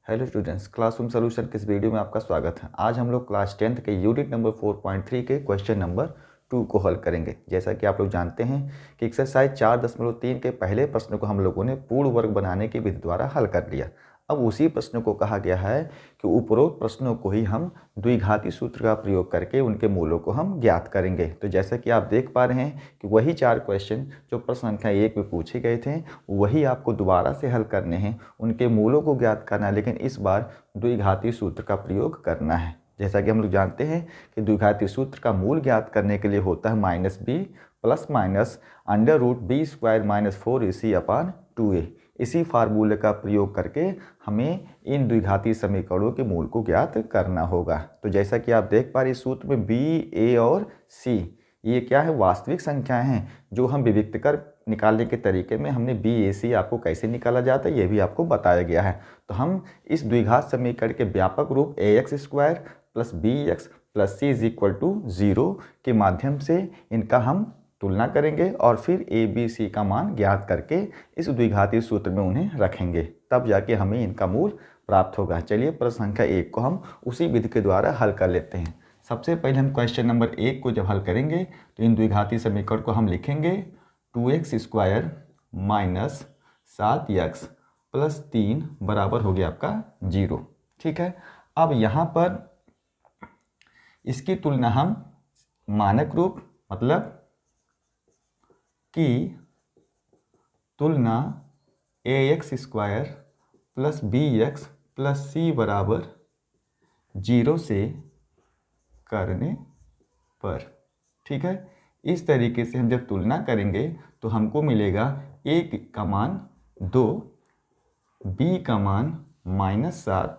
Hello students, classroom solution के इस video में आपका स्वागत है। आज हम लोग क्लास 10th के यूनिट नंबर 4.3 के क्वेश्चन नंबर 2 को हल करेंगे। जैसा कि आप लोग जानते हैं कि एक्सरसाइज 4.3 के पहले प्रश्न को हम लोगों ने पूर्ण वर्ग बनाने की विधि द्वारा हल कर लिया। अब उसी प्रश्न को कहा गया है कि उपरोक्त प्रश्नों को ही हम द्विघाती सूत्र का प्रयोग करके उनके मूलों को हम ज्ञात करेंगे। तो जैसा कि आप देख पा रहे हैं कि वही 4 क्वेश्चन जो प्रश्न संख्या 1 में पूछे गए थे वही आपको दोबारा से हल करने हैं, उनके मूलों को ज्ञात करना है, लेकिन इस बार द्विघाती सूत्र का प्रयोग करना है। जैसा कि हम लोग जानते हैं कि द्विघाती सूत्र का मूल ज्ञात करने के लिए होता है -b plus minus √b² - 4ac/2a। इसी फार्मूले का प्रयोग करके हमें इन द्विघाती समीकरणों के मूल को ज्ञात करना होगा। तो जैसा कि आप देख पा रहे इस सूत्र में b, a और c ये क्या है, वास्तविक संख्याएं हैं जो हम विविक्त कर निकालने के तरीके में हमने BAC आपको कैसे निकाला जाता है ये भी आपको बताया गया है। तो हम इस द्विघात समीकरण के व्यापक रूप ax² + bx + c = 0 के माध्यम से इनका हम तुलना करेंगे और फिर a, b, c का मान ज्ञात करके इस द्विघाती सूत्र में उन्हें रखेंगे, तब जाके हमें इनका मूल प्राप्त होगा। चलिए प्रश्न संख्या 1 को हम उसी विधि के द्वारा हल कर लेते हैं। सबसे पहले हम क्वेश्चन नंबर 1 को जब हल करेंगे तो इन द्विघाती समीकरण को हम लिखेंगे 2x² - 7x + 3 बराबर हो गया आपका 0। ठीक है, अब यहाँ पर इसकी तुलना हम मानक रूप मतलब की तुलना ax² + bx + c बराबर 0 से करने पर, ठीक है, इस तरीके से हम जब तुलना करेंगे तो हमको मिलेगा a का मान 2, b का मान -7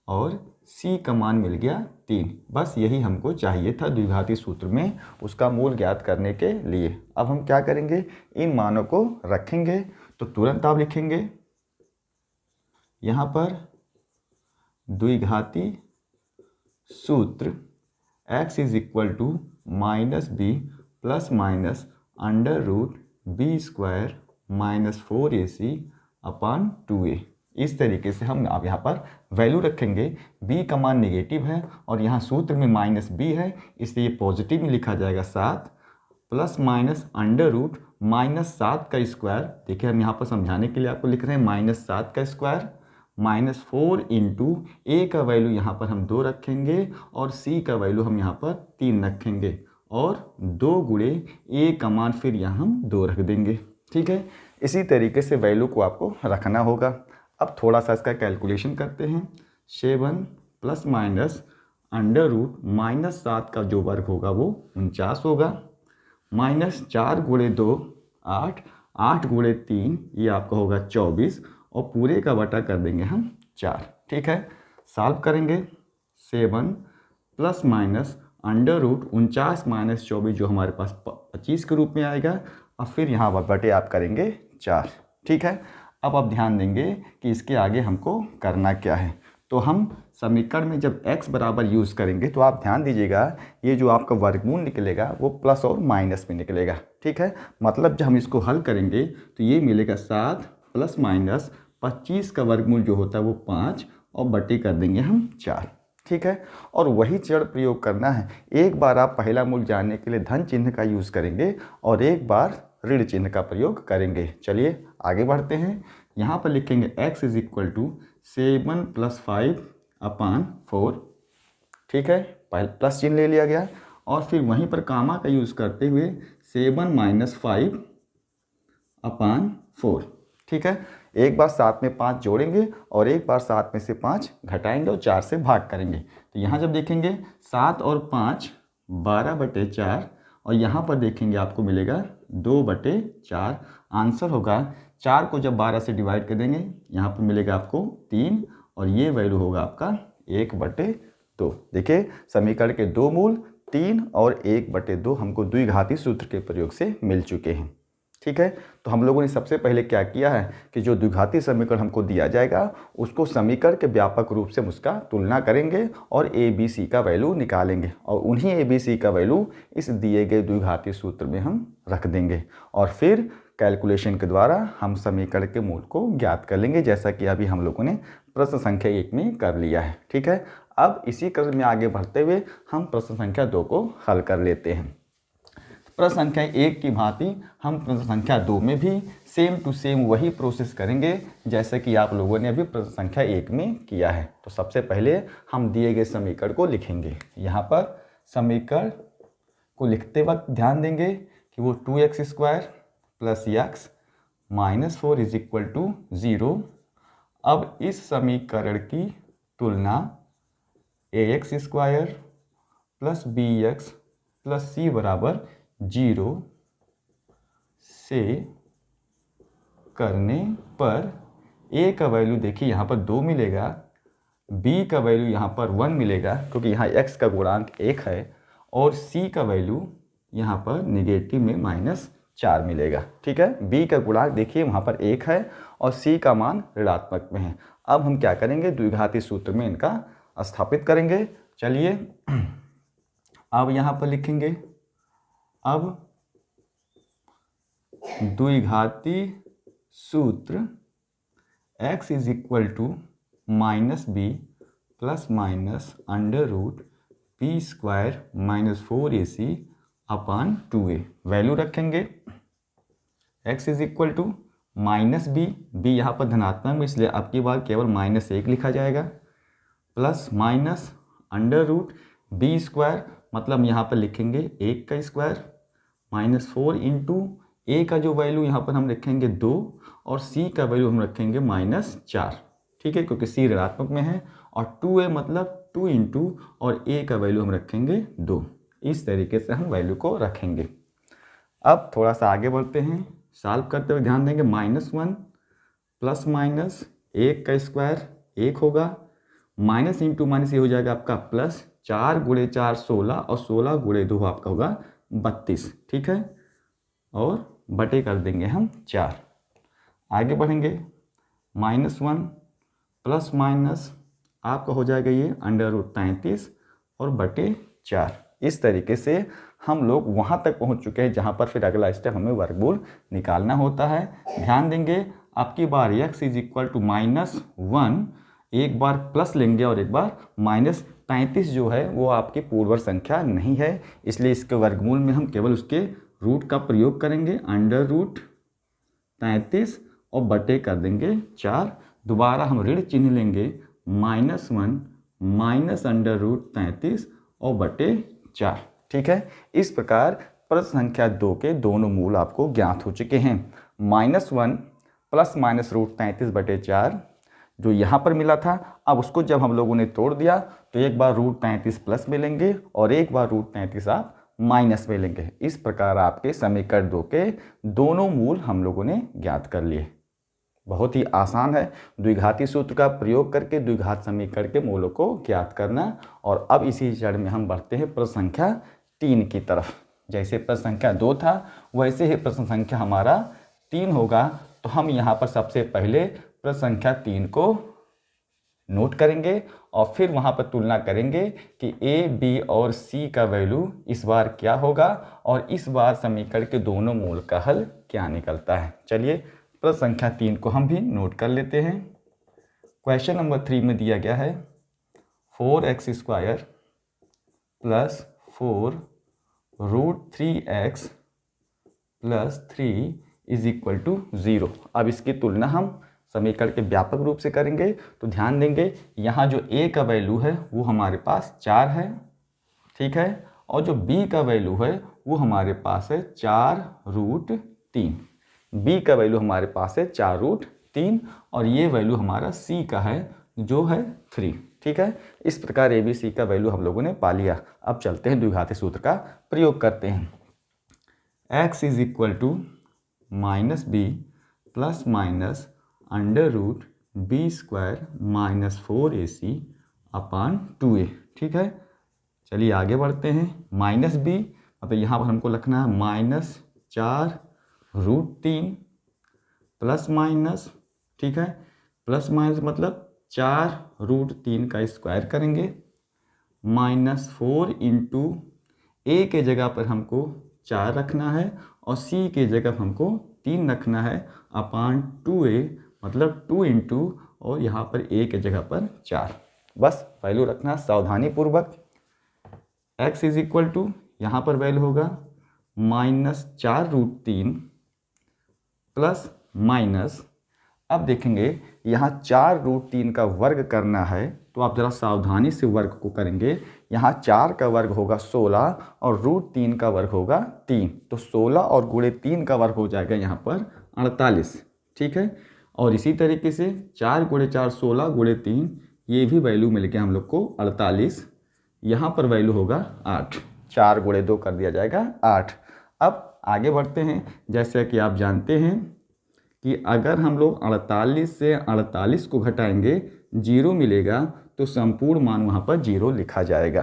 और c का मान मिल गया 3। बस यही हमको चाहिए था द्विघाती सूत्र में उसका मूल ज्ञात करने के लिए। अब हम क्या करेंगे, इन मानों को रखेंगे। तो तुरंत आप लिखेंगे यहाँ पर द्विघाती सूत्र x = -b + √b² - 4ac/2a। इस तरीके से हम अब यहाँ पर वैल्यू रखेंगे। b का मान नेगेटिव है और यहाँ सूत्र में -b है, इसलिए पॉजिटिव में लिखा जाएगा 7 + -7 का स्क्वायर। देखिए हम यहाँ पर समझाने के लिए आपको लिख रहे हैं -7 का स्क्वायर -4 × a का वैल्यू यहाँ पर हम 2 रखेंगे और c का वैल्यू हम यहाँ पर 3 रखेंगे और 2 × a का मान फिर यहाँ हम 2 रख देंगे। ठीक है, इसी तरीके से वैल्यू को आपको रखना होगा। अब थोड़ा सा इसका कैलकुलेशन करते हैं। 7 ± √-7 का जो वर्ग होगा वो 49 होगा, -4 × 2 8, 8 × 3 ये आपका होगा 24 और पूरे का बटा कर देंगे हम 4। ठीक है, सॉल्व करेंगे 7 ± √49 - 24 जो हमारे पास 25 के रूप में आएगा और फिर यहाँ बटे आप करेंगे 4। ठीक है, अब आप ध्यान देंगे कि इसके आगे हमको करना क्या है। तो हम समीकरण में जब x बराबर यूज़ करेंगे तो आप ध्यान दीजिएगा ये जो आपका वर्गमूल निकलेगा वो प्लस और माइनस में निकलेगा। ठीक है, मतलब जब हम इसको हल करेंगे तो ये मिलेगा 7 ± 25 का वर्गमूल जो होता है वो 5 और बटे कर देंगे हम 4। ठीक है, और वही चरण प्रयोग करना है। एक बार आप पहला मूल जानने के लिए धन चिन्ह का यूज़ करेंगे और एक बार ऋण चिन्ह का प्रयोग करेंगे। चलिए आगे बढ़ते हैं। यहाँ पर लिखेंगे x = 7 + 5/4। ठीक है, पहले प्लस चिन्ह ले लिया गया और फिर वहीं पर कामा का यूज़ करते हुए 7 - 5/4। ठीक है, एक बार 7 में 5 जोड़ेंगे और एक बार 7 में से 5 घटाएंगे और 4 से भाग करेंगे। तो यहाँ जब देखेंगे 7 और 5 12/4 और यहाँ पर देखेंगे आपको मिलेगा 2/4। आंसर होगा 4 को जब 12 से डिवाइड कर देंगे यहाँ पर मिलेगा आपको 3 और ये वैल्यू होगा आपका 1/2। देखिए समीकरण के 2 मूल 3 और 1/2 हमको द्विघाती सूत्र के प्रयोग से मिल चुके हैं। ठीक है, तो हम लोगों ने सबसे पहले क्या किया है कि जो द्विघाती समीकरण हमको दिया जाएगा उसको समीकरण के व्यापक रूप से उसका तुलना करेंगे और a, b, c का वैल्यू निकालेंगे और उन्हीं a, b, c का वैल्यू इस दिए गए द्विघाती सूत्र में हम रख देंगे और फिर कैलकुलेशन के द्वारा हम समीकरण के मूल को ज्ञात कर लेंगे, जैसा कि अभी हम लोगों ने प्रश्न संख्या 1 में कर लिया है। ठीक है, अब इसी क्रम में आगे बढ़ते हुए हम प्रश्न संख्या 2 को हल कर लेते हैं। प्रश्न संख्या 1 की भांति हम प्रश्न संख्या 2 में भी सेम टू सेम वही प्रोसेस करेंगे जैसे कि आप लोगों ने अभी प्रश्न संख्या 1 में किया है। तो सबसे पहले हम दिए गए समीकरण को लिखेंगे। यहाँ पर समीकरण को लिखते वक्त ध्यान देंगे कि वो 2x² plus x minus 4 is equal to 0। अब इस समीकरण की तुलना ax² plus bx plus c बराबर 0 से करने पर a का वैल्यू देखिए यहाँ पर 2 मिलेगा, b का वैल्यू यहाँ पर 1 मिलेगा क्योंकि यहाँ x का गुणांक 1 है, और c का वैल्यू यहाँ पर निगेटिव में -4 मिलेगा। ठीक है, b का गुणांक देखिए वहाँ पर 1 है और c का मान ऋणात्मक में है। अब हम क्या करेंगे, द्विघाती सूत्र में इनका स्थापित करेंगे। चलिए अब यहाँ पर लिखेंगे, अब द्विघाती सूत्र x is equal to -b plus minus under root p² minus 4ac upon 2a। Value रखेंगे x is equal to -b यहाँ पर धनात्मक में इसलिए आपकी बार केवल -1 लिखा जाएगा, plus minus under root b² मतलब यहाँ पर लिखेंगे 1 का स्क्वायर माइनस 4 इंटू a का जो वैल्यू यहाँ पर हम रखेंगे 2 और c का वैल्यू हम रखेंगे -4। ठीक है, क्योंकि c ऋणात्मक में है, और 2a मतलब 2 इंटू और a का वैल्यू हम रखेंगे 2। इस तरीके से हम वैल्यू को रखेंगे। अब थोड़ा सा आगे बढ़ते हैं, सॉल्व करते हुए ध्यान देंगे -1 प्लस माइनस 1 का स्क्वायर 1 होगा, माइनस इंटू माइनस ये हो जाएगा आपका प्लस, 4 गुणे 4 16 और 16 गुणे 2 आपका होगा 32। ठीक है, और बटे कर देंगे हम 4। आगे बढ़ेंगे, -1 प्लस माइनस आपका हो जाएगा ये अंडर रूट 33 और बटे 4। इस तरीके से हम लोग वहाँ तक पहुँच चुके हैं जहाँ पर फिर अगला स्टेप हमें वर्गमूल निकालना होता है। ध्यान देंगे आपकी बार x इज इक्वल टू -1, एक बार प्लस लेंगे और एक बार -33 जो है वो आपकी पूर्ववर्ती संख्या नहीं है, इसलिए इसके वर्गमूल में हम केवल उसके रूट का प्रयोग करेंगे, अंडर रूट 33 और बटे कर देंगे 4। दोबारा हम ऋण चिन्ह लेंगे, -1 माइनस अंडर रूट 33 और बटे 4। ठीक है, इस प्रकार प्रश्न संख्या 2 के दोनों मूल आपको ज्ञात हो चुके हैं। -1 प्लस माइनस रूट 33 बटे 4 जो यहाँ पर मिला था, अब उसको जब हम लोगों ने तोड़ दिया तो एक बार रूट 33 प्लस में लेंगे और एक बार रूट 33 आप माइनस में लेंगे। इस प्रकार आपके समीकरण 2 के दोनों मूल हम लोगों ने ज्ञात कर लिए। बहुत ही आसान है द्विघाती सूत्र का प्रयोग करके द्विघात समीकरण के मूलों को ज्ञात करना। और अब इसी चरण में हम बढ़ते हैं प्रश्न संख्या 3 की तरफ। जैसे प्रश्न संख्या 2 था वैसे ही प्रश्न संख्या हमारा 3 होगा। तो हम यहाँ पर सबसे पहले प्रश्न संख्या 3 को नोट करेंगे और फिर वहाँ पर तुलना करेंगे कि a, b और c का वैल्यू इस बार क्या होगा और इस बार समीकरण के दोनों मूल का हल क्या निकलता है। चलिए प्रश्न संख्या 3 को हम भी नोट कर लेते हैं। क्वेश्चन नंबर 3 में दिया गया है 4x² plus 4 root 3x plus 3 is equal to 0। अब इसकी तुलना हम समीकरण के व्यापक रूप से करेंगे। तो ध्यान देंगे यहाँ जो a का वैल्यू है वो हमारे पास 4 है, ठीक है, और जो b का वैल्यू है वो हमारे पास है 4 रूट 3। b का वैल्यू हमारे पास है 4 रूट 3 और ये वैल्यू हमारा c का है जो है 3। ठीक है, इस प्रकार a b c का वैल्यू हम लोगों ने पा लिया। अब चलते हैं द्विघाती सूत्र का प्रयोग करते हैं। x is equal to -b plus minus under root b² minus 4ac upon 2a। ठीक है, चलिए आगे बढ़ते हैं। -b मतलब यहाँ पर हमको लिखना है -4 रूट 3 प्लस माइनस, ठीक है, प्लस माइनस मतलब 4 रूट 3 का स्क्वायर करेंगे -4 इंटू a के जगह पर हमको 4 रखना है और c के जगह हमको 3 रखना है अपान 2a, मतलब 2 इंटू और यहाँ पर a के जगह पर 4। बस वैल्यू रखना सावधानी पूर्वक। x इज इक्वल टू यहाँ पर वैल्यू होगा -4√3 प्लस माइनस, अब देखेंगे यहाँ 4√3 का वर्ग करना है तो आप ज़रा सावधानी से वर्ग को करेंगे। यहाँ 4 का वर्ग होगा 16 और √3 का वर्ग होगा 3, तो 16 और गुणे 3 का वर्ग हो जाएगा यहाँ पर 48। ठीक है, और इसी तरीके से 4 गुणे 4 16 गुणे 3, ये भी वैल्यू मिल गया हम लोग को 48। यहाँ पर वैल्यू होगा 8, 4 गुणे 2 कर दिया जाएगा 8। अब आगे बढ़ते हैं। जैसे कि आप जानते हैं कि अगर हम लोग 48 से 48 को घटाएंगे 0 मिलेगा, तो संपूर्ण मान वहाँ पर 0 लिखा जाएगा।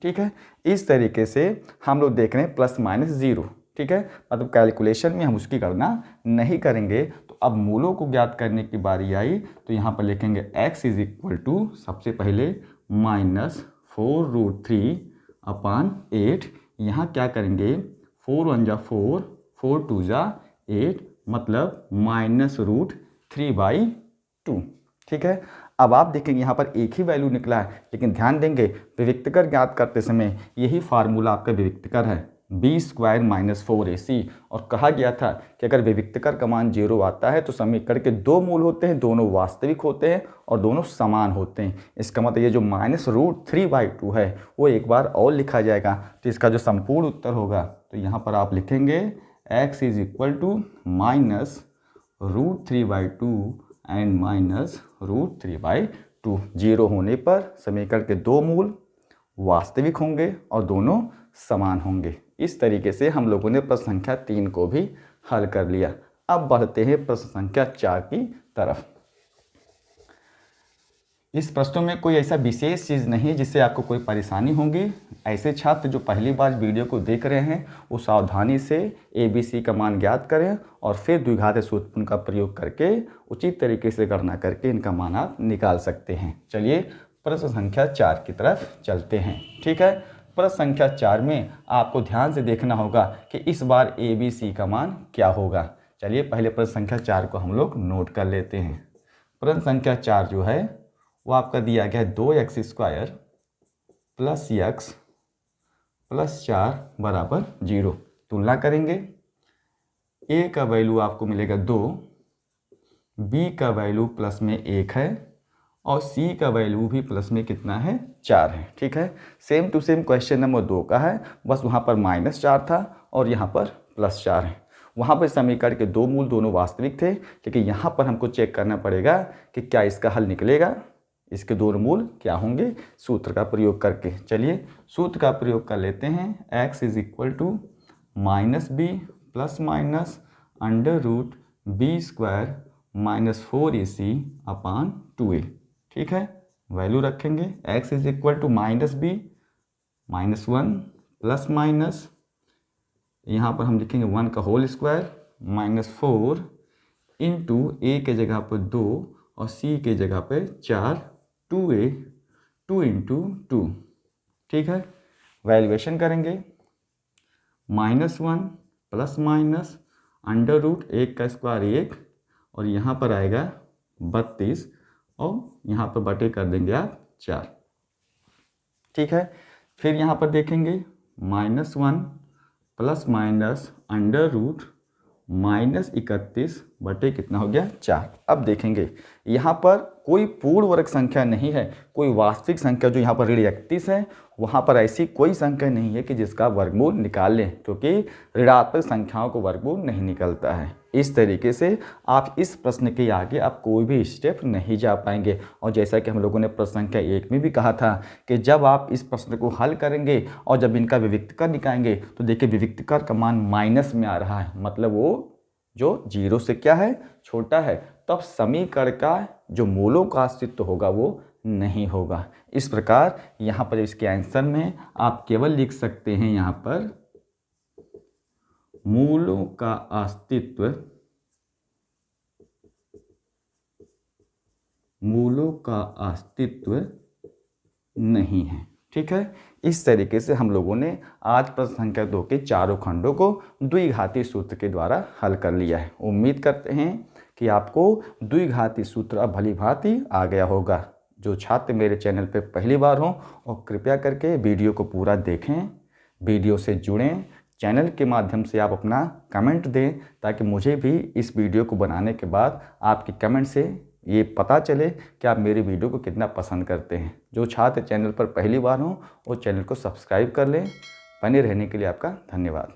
ठीक है, इस तरीके से हम लोग देख रहे हैं प्लस माइनस 0। ठीक है, मतलब कैलकुलेशन में हम उसकी गणना नहीं करेंगे। तो अब मूलों को ज्ञात करने की बारी आई, तो यहाँ पर लिखेंगे x इज इक्वल टू सबसे पहले -4√3 अपान 8। यहाँ क्या करेंगे 4 1 जा 4, 4 2 जा 8, मतलब -√3/2। ठीक है, अब आप देखेंगे यहाँ पर एक ही वैल्यू निकला है, लेकिन ध्यान देंगे विविक्तकर ज्ञात करते समय यही फार्मूला आपका विविक्तकर है, b² - 4ac। और कहा गया था कि अगर विविक्तकर का मान 0 आता है तो समीकरण के 2 मूल होते हैं, दोनों वास्तविक होते हैं और दोनों समान होते हैं। इसका मतलब ये जो -√3/2 है वो एक बार और लिखा जाएगा। तो इसका जो संपूर्ण उत्तर होगा, तो यहाँ पर आप लिखेंगे x is equal to -√3/2 and -√3/2। 0 होने पर समीकरण के 2 मूल वास्तविक होंगे और दोनों समान होंगे। इस तरीके से हम लोगों ने प्रश्न संख्या 3 को भी हल कर लिया। अब बढ़ते हैं प्रश्न संख्या 4 की तरफ। इस प्रश्नों में कोई ऐसा विशेष चीज़ नहीं जिससे आपको कोई परेशानी होगी। ऐसे छात्र जो पहली बार वीडियो को देख रहे हैं वो सावधानी से ABC का मान ज्ञात करें और फिर द्विघात सूत्रपूर्ण का प्रयोग करके उचित तरीके से गणना करके इनका मान आप निकाल सकते हैं। चलिए प्रश्न संख्या 4 की तरफ चलते हैं। ठीक है, प्रश्न संख्या 4 में आपको ध्यान से देखना होगा कि इस बार ABC का मान क्या होगा। चलिए पहले प्रश्न संख्या 4 को हम लोग नोट कर लेते हैं। प्रश्न संख्या 4 जो है वो आपका दिया गया है 2x² प्लस x प्लस 4 बराबर 0। तुलना करेंगे, a का वैल्यू आपको मिलेगा 2, b का वैल्यू प्लस में 1 है और c का वैल्यू भी प्लस में कितना है 4 है। ठीक है, same to same question number 2 का है, बस वहाँ पर -4 था और यहाँ पर +4 है। वहाँ पर समीकरण के 2 मूल दोनों वास्तविक थे, लेकिन यहाँ पर हमको चेक करना पड़ेगा कि क्या इसका हल निकलेगा, इसके 2 मूल क्या होंगे सूत्र का प्रयोग करके। चलिए सूत्र का प्रयोग कर लेते हैं। x is equal to -b plus minus √b² - 4ac upon 2a। ठीक है, वैल्यू रखेंगे x is equal to -b -1 plus minus, यहाँ पर हम लिखेंगे 1 का होल स्क्वायर -4 इंटू a के जगह पर 2 और c के जगह पे 4, 2a 2 इंटू 2। ठीक है, वैल्यूएशन करेंगे -1 प्लस माइनस √1 का स्क्वायर 1 और यहाँ पर आएगा 32 और यहाँ पर बटे कर देंगे आप 4। ठीक है, फिर यहाँ पर देखेंगे -1 प्लस माइनस √-31 बटे कितना हो गया 4। अब देखेंगे यहाँ पर कोई पूर्ण वर्ग संख्या नहीं है, कोई वास्तविक संख्या जो यहाँ पर ऋण 31 है, वहाँ पर ऐसी कोई संख्या नहीं है कि जिसका वर्गमूल निकाल लें, क्योंकि ऋणात्मक संख्याओं को वर्गमूल नहीं निकलता है। इस तरीके से आप इस प्रश्न के आगे आप कोई भी स्टेप नहीं जा पाएंगे। और जैसा कि हम लोगों ने प्रश्न संख्या 1 में भी कहा था कि जब आप इस प्रश्न को हल करेंगे और जब इनका विविक्तकर निकालेंगे तो देखिए विविक्तकर का मान माइनस में आ रहा है, मतलब वो जो 0 से क्या है छोटा है, तब समीकरण का जो मूलों का अस्तित्व होगा वो नहीं होगा। इस प्रकार यहाँ पर इसके आंसर में आप केवल लिख सकते हैं यहाँ पर मूलों का अस्तित्व, मूलों का अस्तित्व नहीं है। ठीक है। इस तरीके से हम लोगों ने आज प्रश्न संख्या 2 के चारों खंडों को द्विघाती सूत्र के द्वारा हल कर लिया है। उम्मीद करते हैं कि आपको द्विघाती सूत्र अब भली भांति आ गया होगा। जो छात्र मेरे चैनल पर पहली बार हों और कृपया करके वीडियो को पूरा देखें, वीडियो से जुड़ें, चैनल के माध्यम से आप अपना कमेंट दें ताकि मुझे भी इस वीडियो को बनाने के बाद आपके कमेंट से ये पता चले कि आप मेरी वीडियो को कितना पसंद करते हैं। जो छात्र चैनल पर पहली बार हों वो चैनल को सब्सक्राइब कर लें। बने रहने के लिए आपका धन्यवाद।